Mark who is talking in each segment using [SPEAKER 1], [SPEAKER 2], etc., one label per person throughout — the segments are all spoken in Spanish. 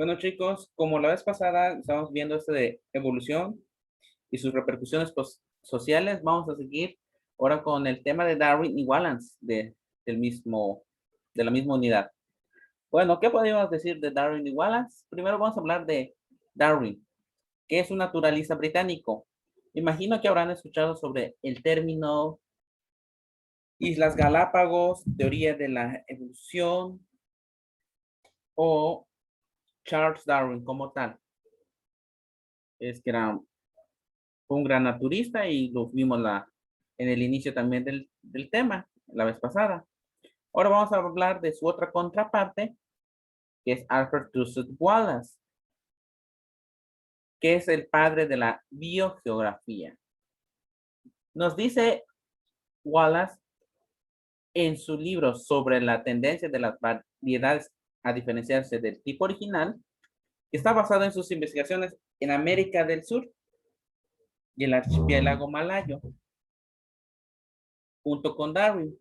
[SPEAKER 1] Bueno, chicos, como la vez pasada estábamos viendo esto de evolución y sus repercusiones sociales, vamos a seguir ahora con el tema de Darwin y Wallace del mismo, de la misma unidad. Bueno, ¿qué podemos decir de Darwin y Wallace? Primero vamos a hablar de Darwin, que es un naturalista británico. Imagino que habrán escuchado sobre el término Islas Galápagos, teoría de la evolución o Charles Darwin como tal. Es que fue un gran naturista y lo vimos en el inicio también del tema, la vez pasada. Ahora vamos a hablar de su otra contraparte, que es Arthur Tusset Wallace, que es el padre de la biogeografía. Nos dice Wallace en su libro sobre la tendencia de las variedades a diferenciarse del tipo original, que está basado en sus investigaciones en América del Sur y el archipiélago malayo, junto con Darwin.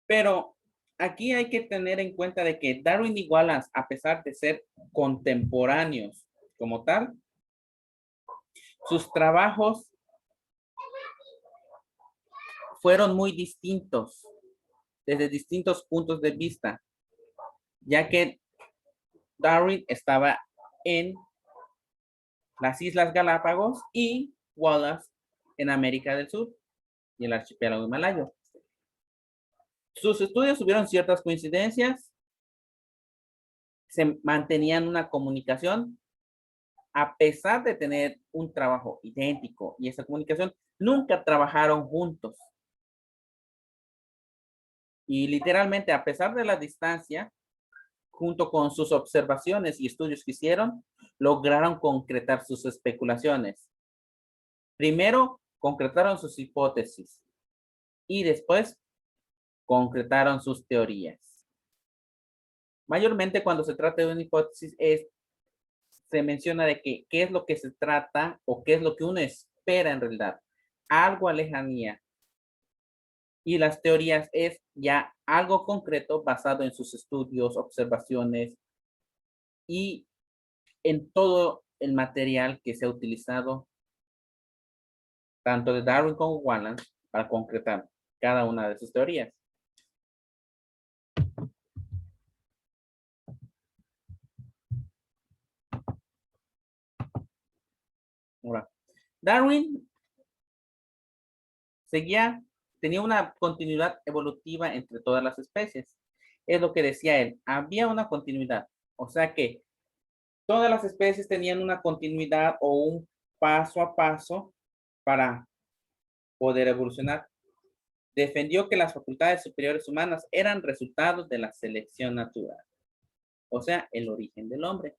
[SPEAKER 1] Pero aquí hay que tener en cuenta de que Darwin y Wallace, a pesar de ser contemporáneos como tal, sus trabajos fueron muy distintos desde distintos puntos de vista, ya que Darwin estaba en las Islas Galápagos y Wallace en América del Sur y el archipiélago himalayo. Sus estudios tuvieron ciertas coincidencias, se mantenían una comunicación a pesar de tener un trabajo idéntico y esa comunicación, nunca trabajaron juntos. Y literalmente, a pesar de la distancia, junto con sus observaciones y estudios que hicieron, lograron concretar sus especulaciones. Primero, concretaron sus hipótesis y después concretaron sus teorías. Mayormente cuando se trata de una hipótesis se menciona de que qué es lo que se trata o qué es lo que uno espera en realidad. Algo a lejanía. Y las teorías es ya algo concreto basado en sus estudios, observaciones y en todo el material que se ha utilizado tanto de Darwin como Wallace para concretar cada una de sus teorías. Ahora, Darwin tenía una continuidad evolutiva entre todas las especies. Es lo que decía él, había una continuidad. O sea que todas las especies tenían una continuidad o un paso a paso para poder evolucionar. Defendió que las facultades superiores humanas eran resultados de la selección natural, o sea, el origen del hombre.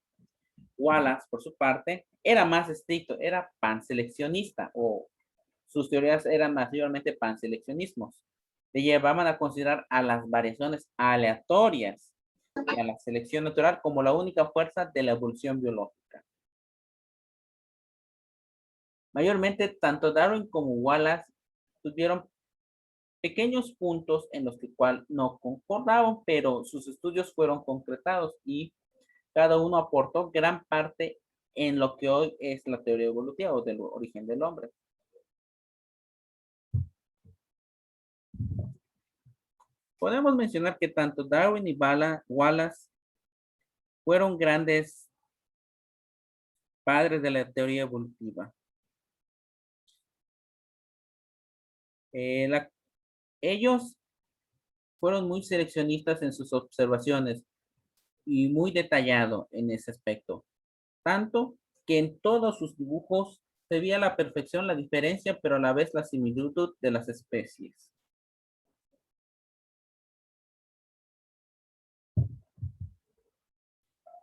[SPEAKER 1] Wallace, por su parte, era más estricto, era panseleccionista o sus teorías eran mayormente panseleccionismos. Le llevaban a considerar a las variaciones aleatorias y a la selección natural como la única fuerza de la evolución biológica. Mayormente, tanto Darwin como Wallace tuvieron pequeños puntos en los que cual no concordaban, pero sus estudios fueron concretados y cada uno aportó gran parte en lo que hoy es la teoría evolutiva o del origen del hombre. Podemos mencionar que tanto Darwin y Wallace fueron grandes padres de la teoría evolutiva. Ellos fueron muy seleccionistas en sus observaciones y muy detallado en ese aspecto. Tanto que en todos sus dibujos se veía a la perfección la diferencia, pero a la vez la similitud de las especies.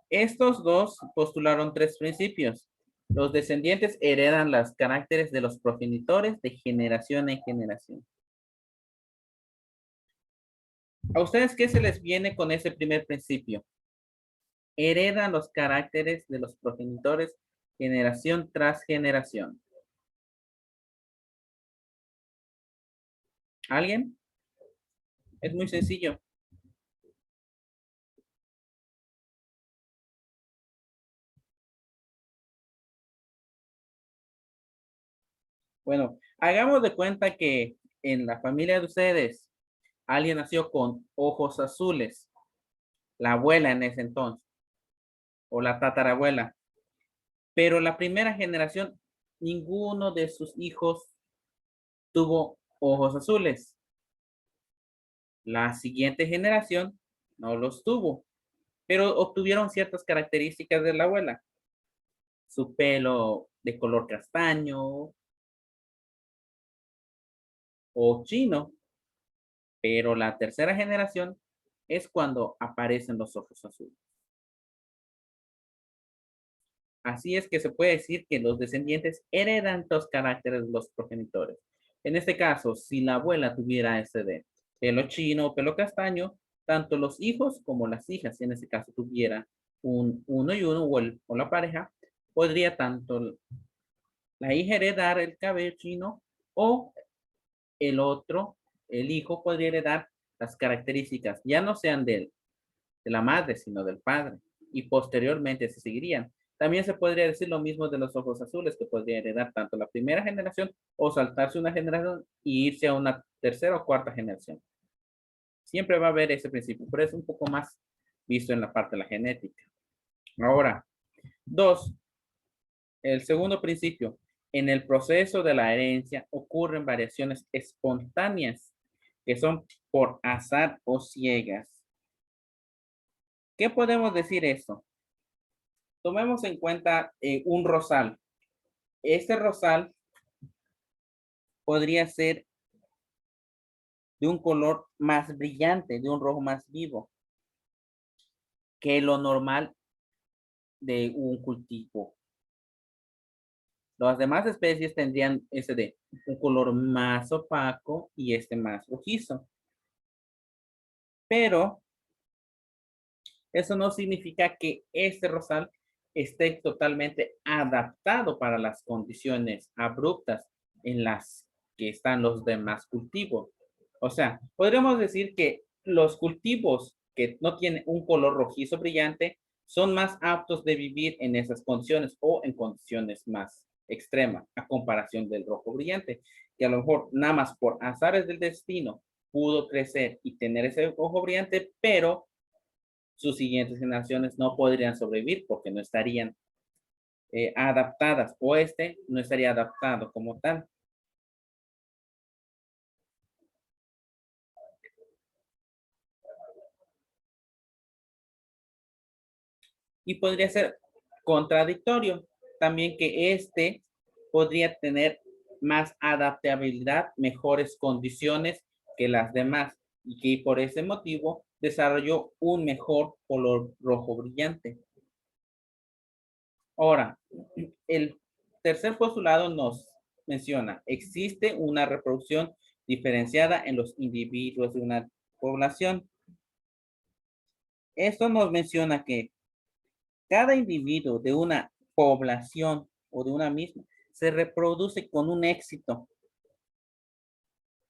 [SPEAKER 1] Estos dos postularon tres principios. Los descendientes heredan los caracteres de los progenitores de generación en generación. ¿A ustedes qué se les viene con ese primer principio? Heredan los caracteres de los progenitores generación tras generación. ¿Alguien? Es muy sencillo. Bueno, hagamos de cuenta que en la familia de ustedes alguien nació con ojos azules, la abuela en ese entonces, o la tatarabuela, pero la primera generación, ninguno de sus hijos tuvo ojos azules. La siguiente generación no los tuvo, pero obtuvieron ciertas características de la abuela. Su pelo de color castaño o chino, pero la tercera generación es cuando aparecen los ojos azules. Así es que se puede decir que los descendientes heredan los caracteres de los progenitores. En este caso, si la abuela tuviera ese de pelo chino o pelo castaño, tanto los hijos como las hijas, si en este caso tuviera un uno y uno o la pareja, podría tanto la hija heredar el cabello chino o el otro, el hijo, podría heredar las características, ya no sean de la madre, sino del padre, y posteriormente se seguirían. También se podría decir lo mismo de los ojos azules, que podría heredar tanto la primera generación o saltarse una generación y irse a una tercera o cuarta generación. Siempre va a haber ese principio, pero es un poco más visto en la parte de la genética. Ahora, dos, el segundo principio. En el proceso de la herencia ocurren variaciones espontáneas que son por azar o ciegas. ¿Qué podemos decir eso? Tomemos en cuenta un rosal. Este rosal podría ser de un color más brillante, de un rojo más vivo que lo normal de un cultivo. Las demás especies tendrían ese de un color más opaco y este más rojizo. Pero eso no significa que este rosal esté totalmente adaptado para las condiciones abruptas en las que están los demás cultivos. O sea, podríamos decir que los cultivos que no tienen un color rojizo brillante son más aptos de vivir en esas condiciones o en condiciones más extremas a comparación del rojo brillante, que a lo mejor nada más por azares del destino pudo crecer y tener ese ojo brillante, pero sus siguientes generaciones no podrían sobrevivir porque no estarían adaptadas o este no estaría adaptado como tal. Y podría ser contradictorio también que este podría tener más adaptabilidad, mejores condiciones que las demás y que por ese motivo desarrolló un mejor color rojo brillante. Ahora, el tercer postulado nos menciona, existe una reproducción diferenciada en los individuos de una población. Esto nos menciona que cada individuo de una población o de una misma se reproduce con un éxito.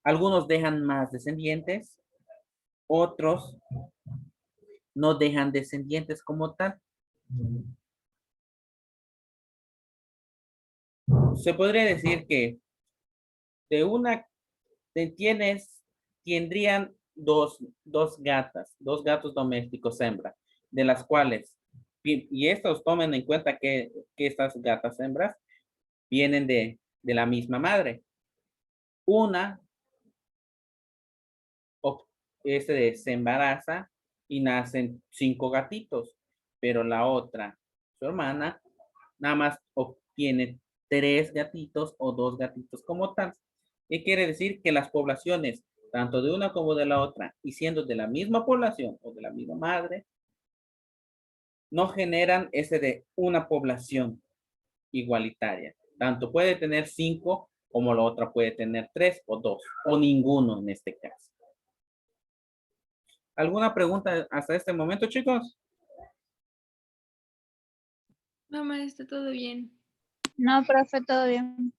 [SPEAKER 1] Algunos dejan más descendientes, otros no dejan descendientes como tal. Se podría decir que de una tendrían dos gatas, dos gatos domésticos hembras, de las cuales, y estos tomen en cuenta que estas gatas hembras vienen de la misma madre. Una se embaraza y nacen 5 gatitos, pero la otra, su hermana, nada más obtiene 3 gatitos o 2 gatitos como tal. ¿Qué quiere decir? Que las poblaciones, tanto de una como de la otra, y siendo de la misma población o de la misma madre, no generan ese de una población igualitaria. Tanto puede tener 5 como la otra puede tener 3 o 2 o ninguno en este caso. ¿Alguna pregunta hasta este momento, chicos?
[SPEAKER 2] No, maestro, todo bien.
[SPEAKER 3] No, profe, todo bien.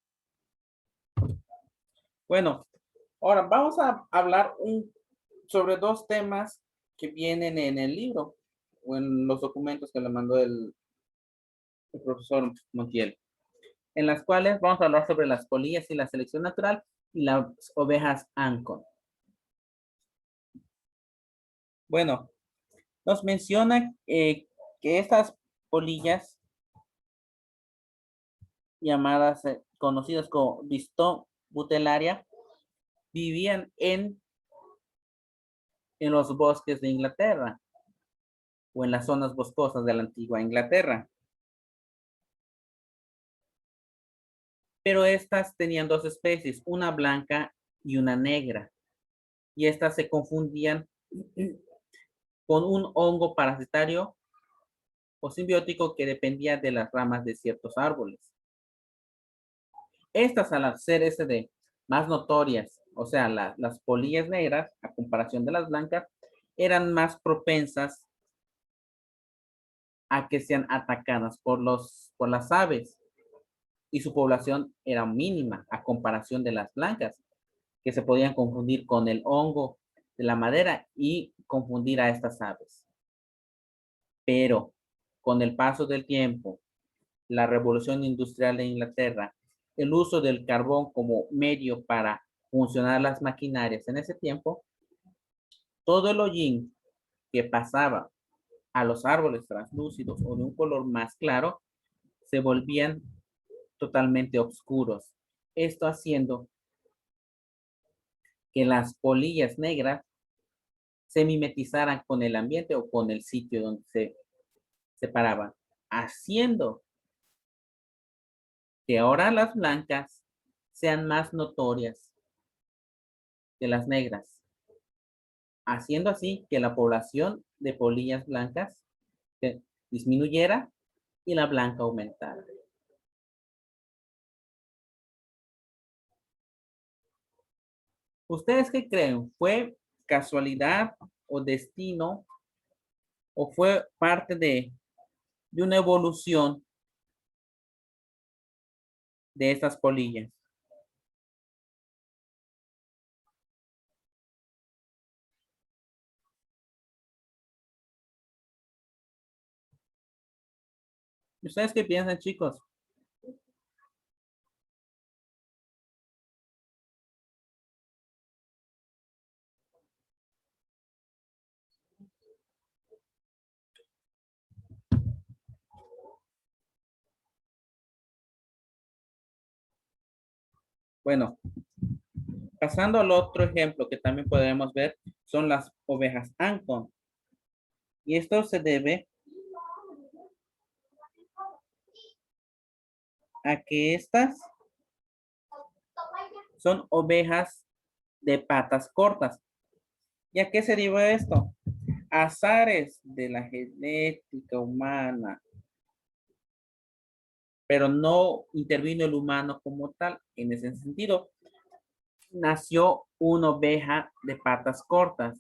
[SPEAKER 1] Bueno, ahora vamos a hablar sobre dos temas que vienen en el libro o en los documentos que le mandó el profesor Montiel. en las cuales vamos a hablar sobre las polillas y la selección natural y las ovejas Ancon. Bueno, nos menciona que estas polillas llamadas, conocidas como Biston butelaria, vivían en los bosques de Inglaterra o en las zonas boscosas de la antigua Inglaterra. Pero estas tenían dos especies, una blanca y una negra. Y estas se confundían con un hongo parasitario o simbiótico que dependía de las ramas de ciertos árboles. Estas, al ser más notorias, o sea, las polillas negras, a comparación de las blancas, eran más propensas a que sean atacadas por las aves, y su población era mínima a comparación de las blancas, que se podían confundir con el hongo de la madera y confundir a estas aves. Pero con el paso del tiempo, la revolución industrial de Inglaterra, el uso del carbón como medio para funcionar las maquinarias en ese tiempo, todo el hollín que pasaba a los árboles translúcidos o de un color más claro, se volvían totalmente oscuros. Esto haciendo que las polillas negras se mimetizaran con el ambiente o con el sitio donde se separaban, haciendo que ahora las blancas sean más notorias que las negras, haciendo así que la población de polillas blancas disminuyera y la blanca aumentara. ¿Ustedes qué creen? ¿Fue casualidad o destino o fue parte de una evolución de estas polillas? ¿Ustedes qué piensan, chicos? Bueno, pasando al otro ejemplo que también podemos ver, son las ovejas Ancon. Y esto se debe a que estas son ovejas de patas cortas. ¿Y a qué se debe esto? Azares de la genética humana, pero no intervino el humano como tal. En ese sentido, nació una oveja de patas cortas,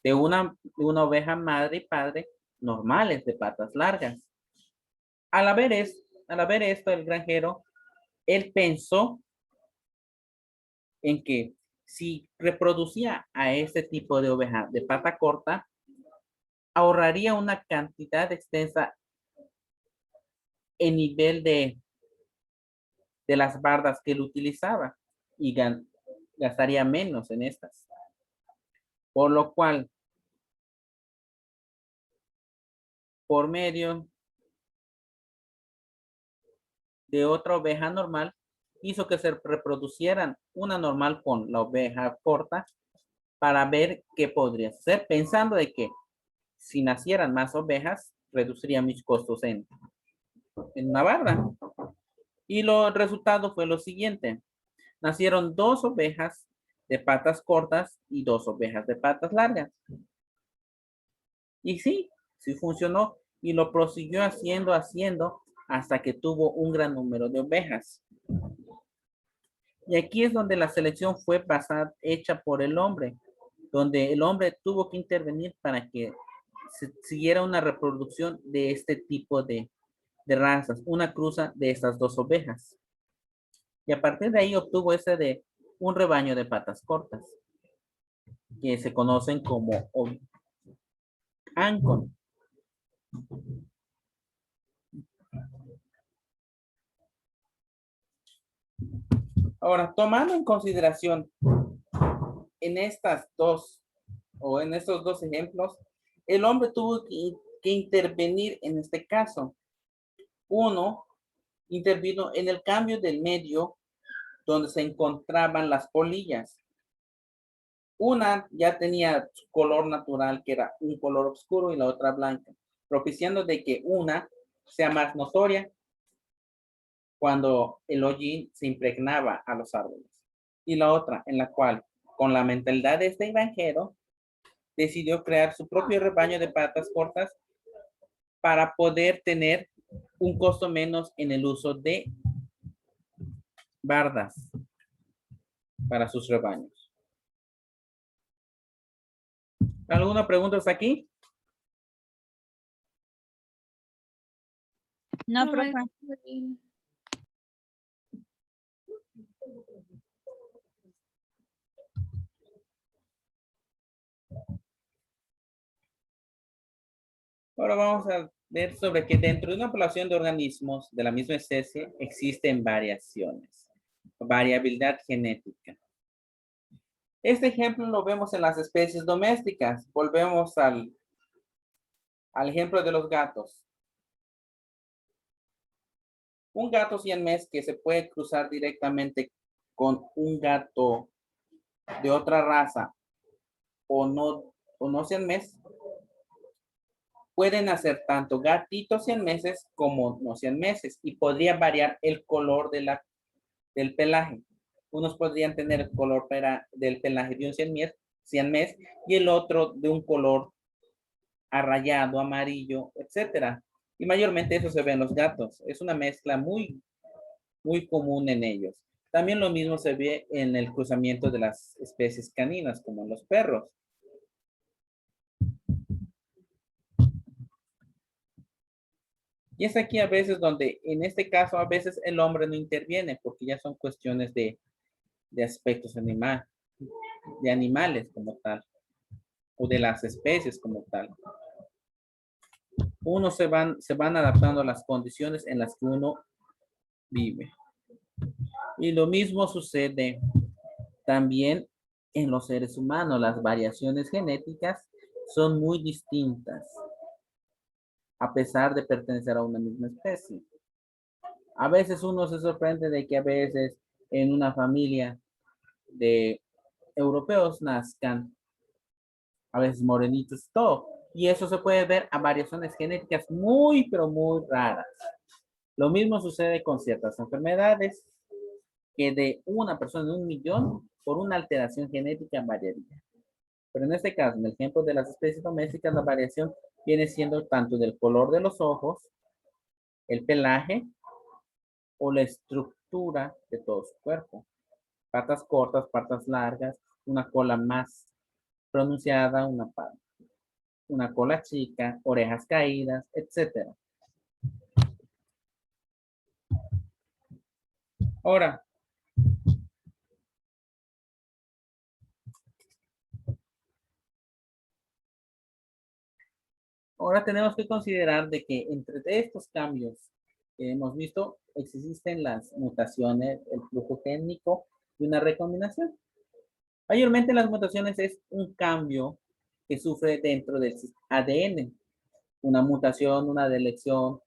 [SPEAKER 1] de una oveja madre y padre normales de patas largas. Al haber esto, el granjero, él pensó en que si reproducía a este tipo de oveja de pata corta, ahorraría una cantidad extensa en nivel de las bardas que él utilizaba y gastaría menos en estas. Por lo cual, por medio de otra oveja normal, hizo que se reproducieran una normal con la oveja corta para ver qué podría hacer, pensando de que si nacieran más ovejas, reduciría mis costos en una barda. Y el resultado fue lo siguiente. Nacieron 2 ovejas de patas cortas y 2 ovejas de patas largas. Y sí funcionó y lo prosiguió haciendo hasta que tuvo un gran número de ovejas. Y aquí es donde la selección fue hecha por el hombre, donde el hombre tuvo que intervenir para que se siguiera una reproducción de este tipo de razas, una cruza de estas 2 ovejas. Y a partir de ahí obtuvo de un rebaño de patas cortas, que se conocen como Ancon. Ahora, tomando en consideración en estas dos o en estos dos ejemplos, el hombre tuvo que intervenir en este caso. Uno intervino en el cambio del medio donde se encontraban las polillas. Una ya tenía su color natural, que era un color oscuro, y la otra blanca, propiciando de que una sea más notoria cuando el hollín se impregnaba a los árboles. Y la otra, en la cual, con la mentalidad de este granjero, decidió crear su propio rebaño de patas cortas para poder tener un costo menos en el uso de bardas para sus rebaños. ¿Alguna pregunta hasta aquí?
[SPEAKER 3] No,
[SPEAKER 2] No,
[SPEAKER 3] profe.
[SPEAKER 2] maestra, todo bien.
[SPEAKER 1] Ahora vamos a ver sobre que dentro de una población de organismos de la misma especie existen variaciones, variabilidad genética. Este ejemplo lo vemos en las especies domésticas. Volvemos al ejemplo de los gatos. Un gato siamés que se puede cruzar directamente con un gato de otra raza o no siamés, pueden hacer tanto gatitos siameses como no siameses y podría variar el color del pelaje. Unos podrían tener el color del pelaje de un siamés y el otro de un color arrayado, amarillo, etcétera. Y mayormente eso se ve en los gatos. Es una mezcla muy, muy común en ellos. También lo mismo se ve en el cruzamiento de las especies caninas, como en los perros. Y es aquí a veces donde, en este caso, a veces el hombre no interviene porque ya son cuestiones de aspectos de animales como tal, o de las especies como tal. Uno se van adaptando a las condiciones en las que uno vive. Y lo mismo sucede también en los seres humanos. Las variaciones genéticas son muy distintas, a pesar de pertenecer a una misma especie. A veces uno se sorprende de que a veces en una familia de europeos nazcan, a veces morenitos, todo. Y eso se puede ver a variaciones genéticas muy, pero muy raras. Lo mismo sucede con ciertas enfermedades que de una persona de 1.000.000 por una alteración genética variaría. Pero en este caso, en el ejemplo de las especies domésticas, la variación viene siendo tanto del color de los ojos, el pelaje o la estructura de todo su cuerpo. Patas cortas, patas largas, una cola más pronunciada, una cola chica, orejas caídas, etcétera. Ahora, tenemos que considerar de que entre estos cambios que hemos visto, existen las mutaciones, el flujo génico y una recombinación. Mayormente las mutaciones es un cambio que sufre dentro del ADN, una mutación, una deleción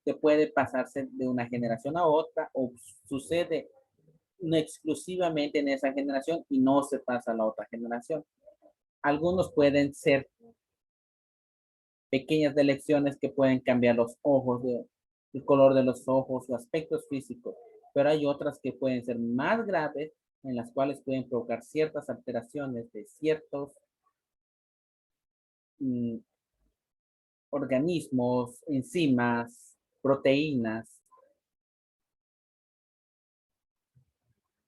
[SPEAKER 1] que puede pasarse de una generación a otra o sucede no exclusivamente en esa generación y no se pasa a la otra generación. Algunos pueden ser pequeñas deleciones que pueden cambiar los ojos, el color de los ojos, los aspectos físicos, pero hay otras que pueden ser más graves, en las cuales pueden provocar ciertas alteraciones de ciertos organismos, enzimas, proteínas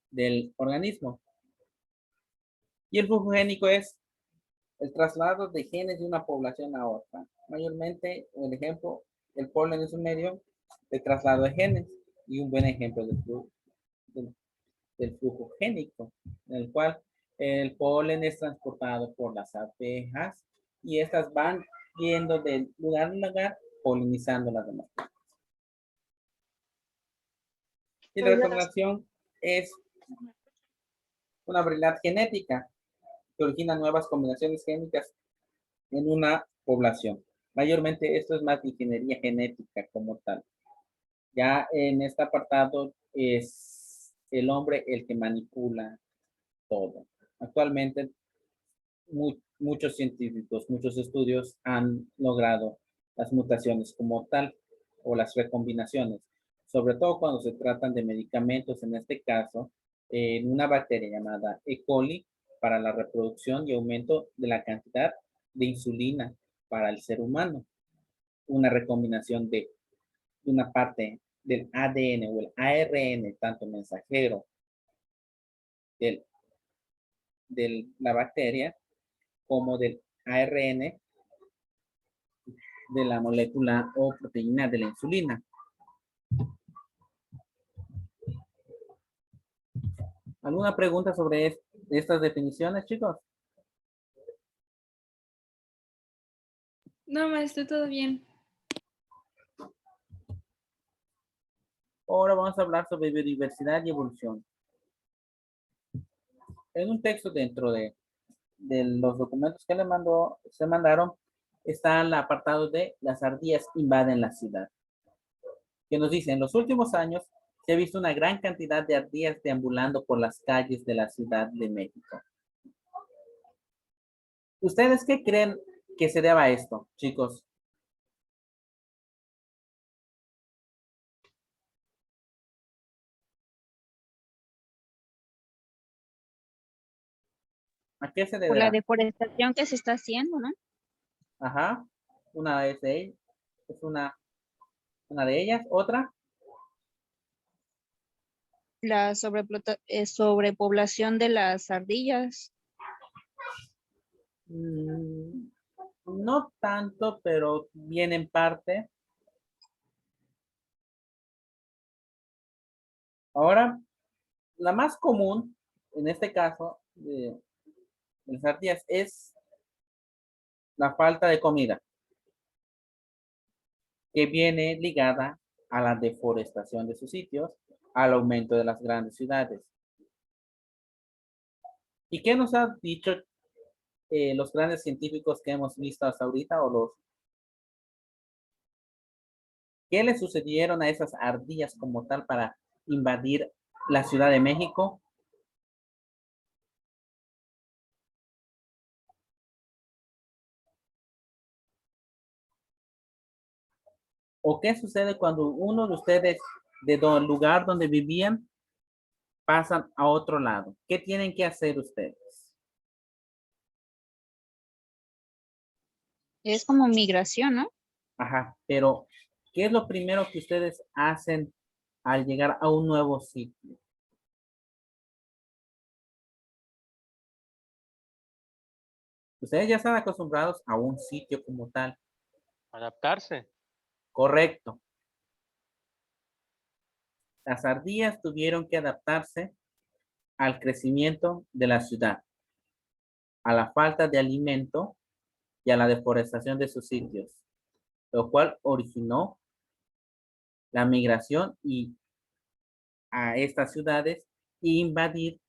[SPEAKER 1] del organismo. Y el flujo génico es el traslado de genes de una población a otra. Mayormente, el ejemplo, el polen es un medio de traslado de genes y un buen ejemplo del flujo génico, en el cual el polen es transportado por las abejas y estas van yendo de lugar en lugar polinizando las demás plantas. Y la recomendación es una variedad genética que origina nuevas combinaciones génicas en una población. Mayormente esto es más de ingeniería genética como tal. Ya en este apartado es el hombre el que manipula todo. Actualmente muchos científicos, muchos estudios han logrado las mutaciones como tal o las recombinaciones, sobre todo cuando se tratan de medicamentos, en este caso, en una bacteria llamada E. coli para la reproducción y aumento de la cantidad de insulina para el ser humano. Una recombinación de una parte del ADN o el ARN, tanto mensajero de la bacteria como del ARN de la molécula o proteína de la insulina. ¿Alguna pregunta sobre estas definiciones, chicos?
[SPEAKER 2] No, maestro, todo bien.
[SPEAKER 1] Ahora vamos a hablar sobre biodiversidad y evolución. En un texto dentro de los documentos que se mandaron, está el apartado de las ardillas invaden la ciudad, que nos dice, en los últimos años se ha visto una gran cantidad de ardillas deambulando por las calles de la Ciudad de México. ¿Ustedes qué creen que se deba a esto, chicos? ¿A qué se
[SPEAKER 3] Por la
[SPEAKER 1] deberá?
[SPEAKER 3] deforestación que se está haciendo, ¿no?
[SPEAKER 1] Ajá, una de ellas, es una de ellas. Otra,
[SPEAKER 3] La sobrepoblación de las ardillas.
[SPEAKER 1] no tanto, pero bien en parte. Ahora, la más común, en este caso, de las ardillas, es la falta de comida, que viene ligada a la deforestación de sus sitios, al aumento de las grandes ciudades. ¿Y qué nos han dicho los grandes científicos que hemos visto hasta ahorita qué le sucedieron a esas ardillas como tal para invadir la Ciudad de México? ¿O qué sucede cuando uno de ustedes, del lugar donde vivían, pasan a otro lado? ¿Qué tienen que hacer ustedes?
[SPEAKER 3] Es como migración, ¿no?
[SPEAKER 1] Ajá, pero ¿qué es lo primero que ustedes hacen al llegar a un nuevo sitio? Ustedes ya están acostumbrados a un sitio como tal.
[SPEAKER 4] Adaptarse.
[SPEAKER 1] Correcto. Las ardillas tuvieron que adaptarse al crecimiento de la ciudad, a la falta de alimento y a la deforestación de sus sitios, lo cual originó la migración y a estas ciudades e invadir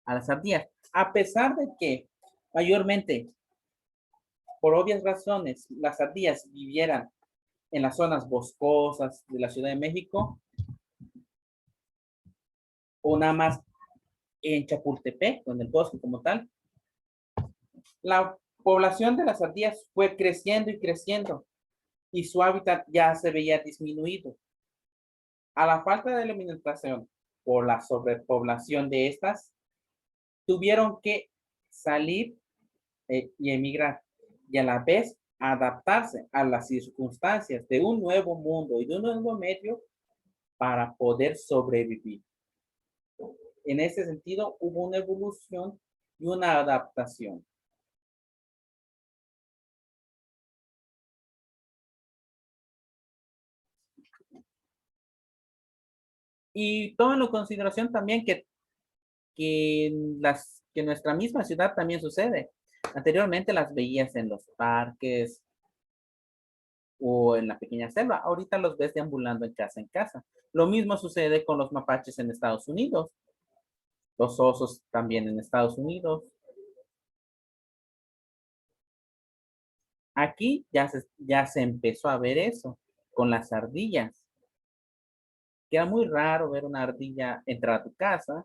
[SPEAKER 1] a las ardillas. A pesar de que mayormente, por obvias razones, las ardillas vivieran en las zonas boscosas de la Ciudad de México o nada más en Chapultepec, en el bosque como tal, la población de las ardillas fue creciendo y creciendo y su hábitat ya se veía disminuido. A la falta de alimentación por la sobrepoblación de estas, tuvieron que salir y emigrar y a la vez adaptarse a las circunstancias de un nuevo mundo y de un nuevo medio para poder sobrevivir. En ese sentido, hubo una evolución y una adaptación. Y tomen en consideración también que nuestra misma ciudad también sucede. Anteriormente las veías en los parques, o en la pequeña selva. Ahorita los ves deambulando en casa en casa. Lo mismo sucede con los mapaches en Estados Unidos. Los osos también en Estados Unidos. Aquí ya se empezó a ver eso con las ardillas. Que era muy raro ver una ardilla entrar a tu casa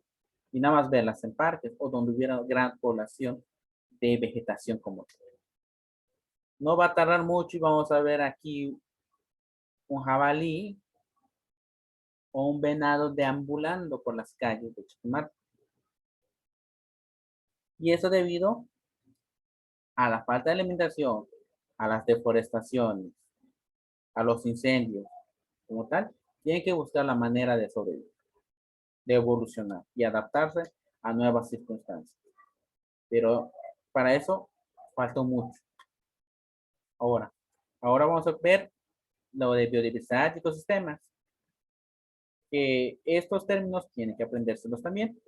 [SPEAKER 1] y nada más verlas en parques o donde hubiera gran población de vegetación como tal. No va a tardar mucho y vamos a ver aquí un jabalí o un venado deambulando por las calles de Chetumal. Y eso debido a la falta de alimentación, a las deforestaciones, a los incendios, como tal, tienen que buscar la manera de sobrevivir, de evolucionar y adaptarse a nuevas circunstancias. Pero para eso faltó mucho. Ahora vamos a ver lo de biodiversidad y ecosistemas. Estos términos tienen que aprendérselos también.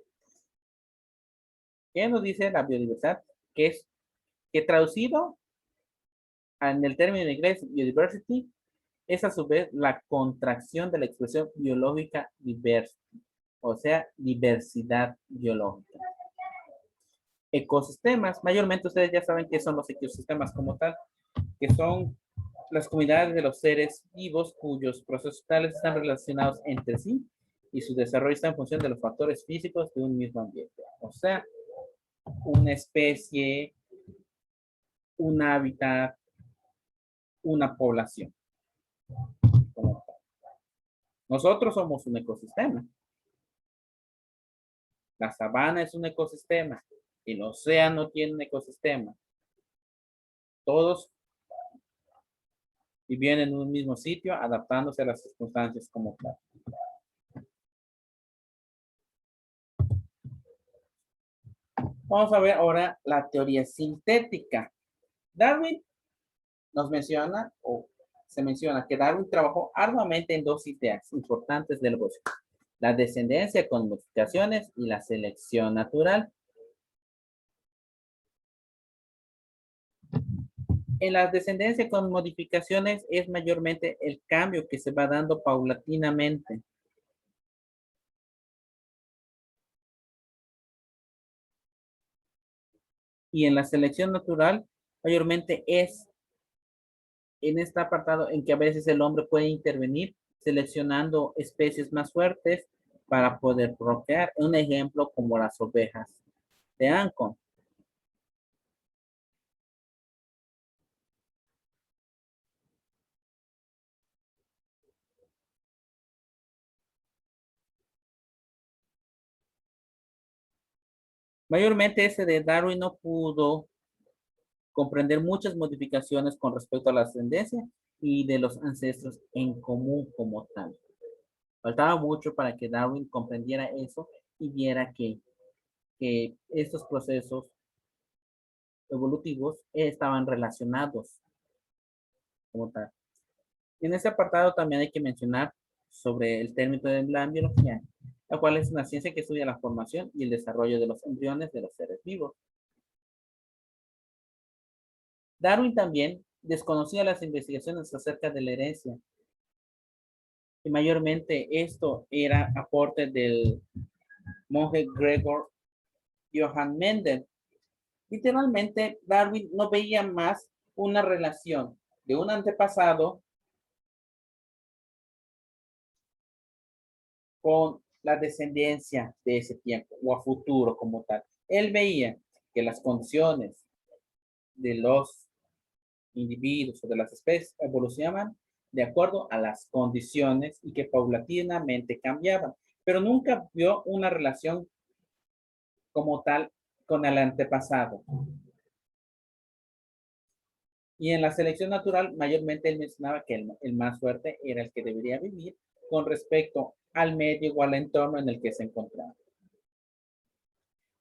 [SPEAKER 1] ¿Qué nos dice la biodiversidad? Que traducido en el término en inglés biodiversity es a su vez la contracción de la expresión biológica diversity, o sea, diversidad biológica. Ecosistemas, mayormente ustedes ya saben qué son los ecosistemas como tal, que son las comunidades de los seres vivos cuyos procesos tales están relacionados entre sí y su desarrollo está en función de los factores físicos de un mismo ambiente. O sea, una especie, un hábitat, una población. Nosotros somos un ecosistema. La sabana es un ecosistema. El océano tiene un ecosistema. Todos viven en un mismo sitio, adaptándose a las circunstancias como tal. Vamos a ver ahora la teoría sintética. Darwin nos menciona, o se menciona, que Darwin trabajó arduamente en dos ideas importantes del evolución: la descendencia con modificaciones y la selección natural. En la descendencia con modificaciones es mayormente el cambio que se va dando paulatinamente. Y en la selección natural, mayormente es en este apartado en que a veces el hombre puede intervenir seleccionando especies más fuertes para poder procrear. Un ejemplo como las ovejas de Ancon. Mayormente ese de Darwin no pudo comprender muchas modificaciones con respecto a la ascendencia y de los ancestros en común como tal. Faltaba mucho para que Darwin comprendiera eso y viera que estos procesos evolutivos estaban relacionados como tal. En este apartado también hay que mencionar sobre el término de la biología, la cual es una ciencia que estudia la formación y el desarrollo de los embriones de los seres vivos. Darwin también desconocía las investigaciones acerca de la herencia, y mayormente esto era aporte del monje Gregor Johann Mendel. Literalmente, Darwin no veía más una relación de un antepasado con la descendencia de ese tiempo o a futuro como tal. Él veía que las condiciones de los individuos o de las especies evolucionaban de acuerdo a las condiciones y que paulatinamente cambiaban, pero nunca vio una relación como tal con el antepasado. Y en la selección natural, mayormente él mencionaba que el más fuerte era el que debería vivir con respecto al medio o al entorno en el que se encontraba.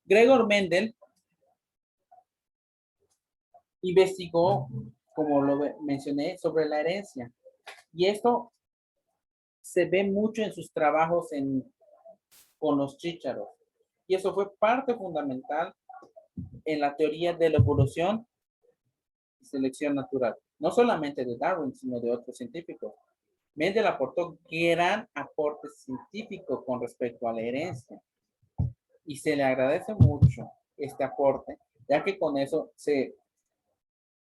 [SPEAKER 1] Gregor Mendel investigó, como lo mencioné, sobre la herencia. Y esto se ve mucho en sus trabajos con los chícharos. Y eso fue parte fundamental en la teoría de la evolución selección natural, no solamente de Darwin, sino de otros científicos. Mendel aportó gran aporte científico con respecto a la herencia y se le agradece mucho este aporte, ya que con eso se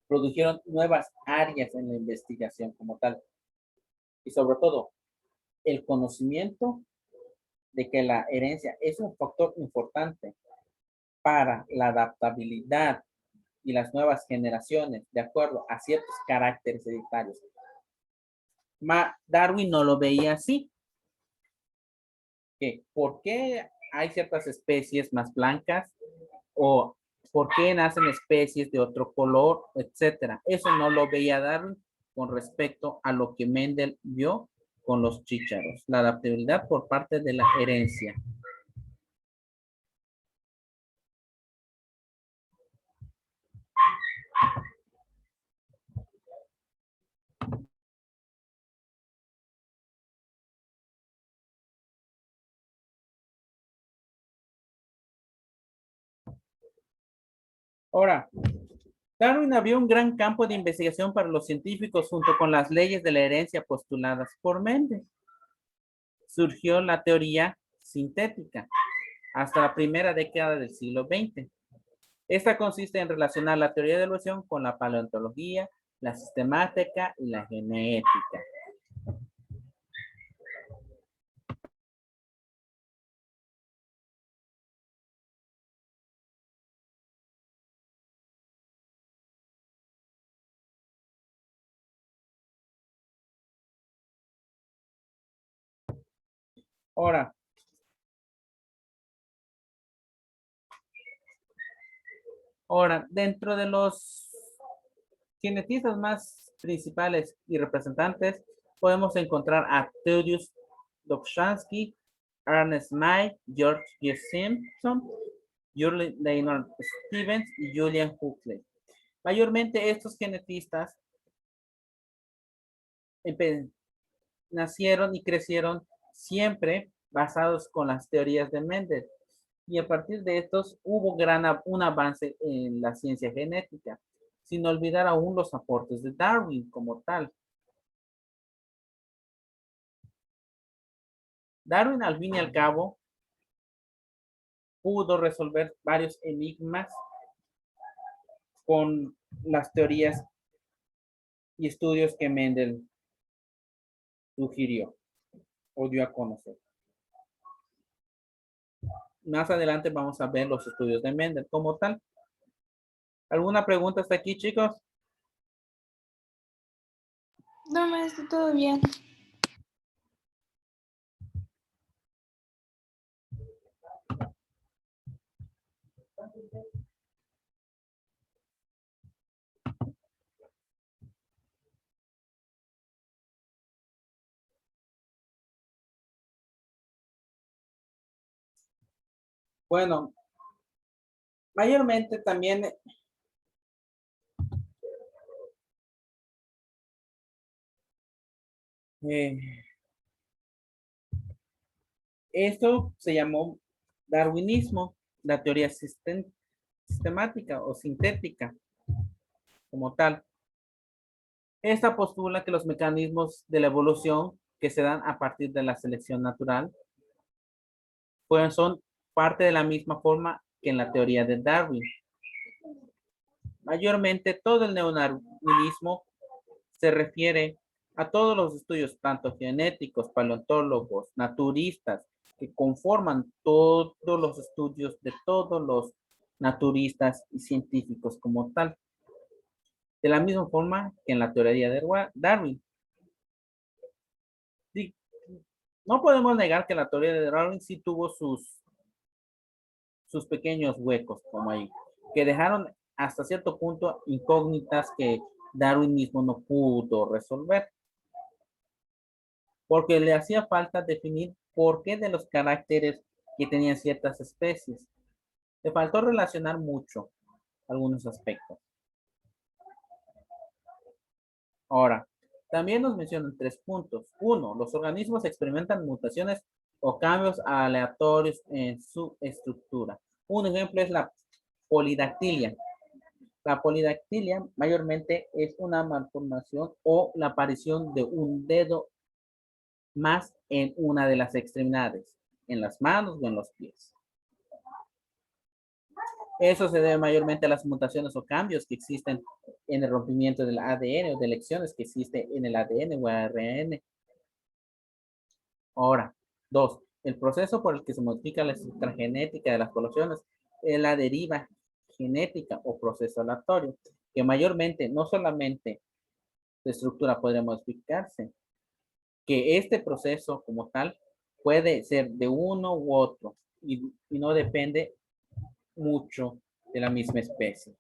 [SPEAKER 1] produjeron nuevas áreas en la investigación como tal. Y sobre todo, el conocimiento de que la herencia es un factor importante para la adaptabilidad y las nuevas generaciones de acuerdo a ciertos caracteres hereditarios. Darwin no lo veía así. ¿Por qué hay ciertas especies más blancas? ¿O por qué nacen especies de otro color? Etcétera. Eso no lo veía Darwin con respecto a lo que Mendel vio con los chícharos. La adaptabilidad por parte de la herencia. Ahora, Darwin había un gran campo de investigación para los científicos junto con las leyes de la herencia postuladas por Mendel. Surgió la teoría sintética hasta la primera década del siglo XX. Esta consiste en relacionar la teoría de evolución con la paleontología, la sistemática y la genética. Ahora, dentro de los genetistas más principales y representantes, podemos encontrar a Tadeusz Dobzhansky, Ernest May, George G. Simpson, Julian Leonard Stevens y Julian Huxley. Mayormente estos genetistas nacieron y crecieron siempre basados con las teorías de Mendel. Y a partir de estos hubo un avance en la ciencia genética, sin olvidar aún los aportes de Darwin como tal. Darwin, al fin y al cabo, pudo resolver varios enigmas con las teorías y estudios que Mendel sugirió o dio a conocer. Más adelante vamos a ver los estudios de Mendel como tal. ¿Alguna pregunta hasta aquí, chicos?
[SPEAKER 2] No, maestro, todo bien.
[SPEAKER 1] Bueno, mayormente también esto se llamó darwinismo, la teoría sistemática o sintética como tal. Esta postula que los mecanismos de la evolución que se dan a partir de la selección natural son parte de la misma forma que en la teoría de Darwin. Mayormente todo el neodarwinismo se refiere a todos los estudios, tanto genéticos, paleontólogos, naturistas, que conforman todos los estudios de todos los naturistas y científicos como tal. De la misma forma que en la teoría de Darwin. Sí, no podemos negar que la teoría de Darwin sí tuvo sus pequeños huecos, como ahí, que dejaron hasta cierto punto incógnitas que Darwin mismo no pudo resolver. Porque le hacía falta definir por qué de los caracteres que tenían ciertas especies. Le faltó relacionar mucho algunos aspectos. Ahora, también nos mencionan 3 puntos. 1. Los organismos experimentan mutaciones o cambios aleatorios en su estructura. Un ejemplo es la polidactilia. La polidactilia mayormente es una malformación o la aparición de un dedo más en una de las extremidades, en las manos o en los pies. Eso se debe mayormente a las mutaciones o cambios que existen en el rompimiento del ADN o de lecciones que existen en el ADN o ARN. Ahora, 2. El proceso por el que se modifica la estructura genética de las poblaciones es la deriva genética o proceso aleatorio, que mayormente, no solamente de estructura podría modificarse, que este proceso como tal puede ser de uno u otro y no depende mucho de la misma especie.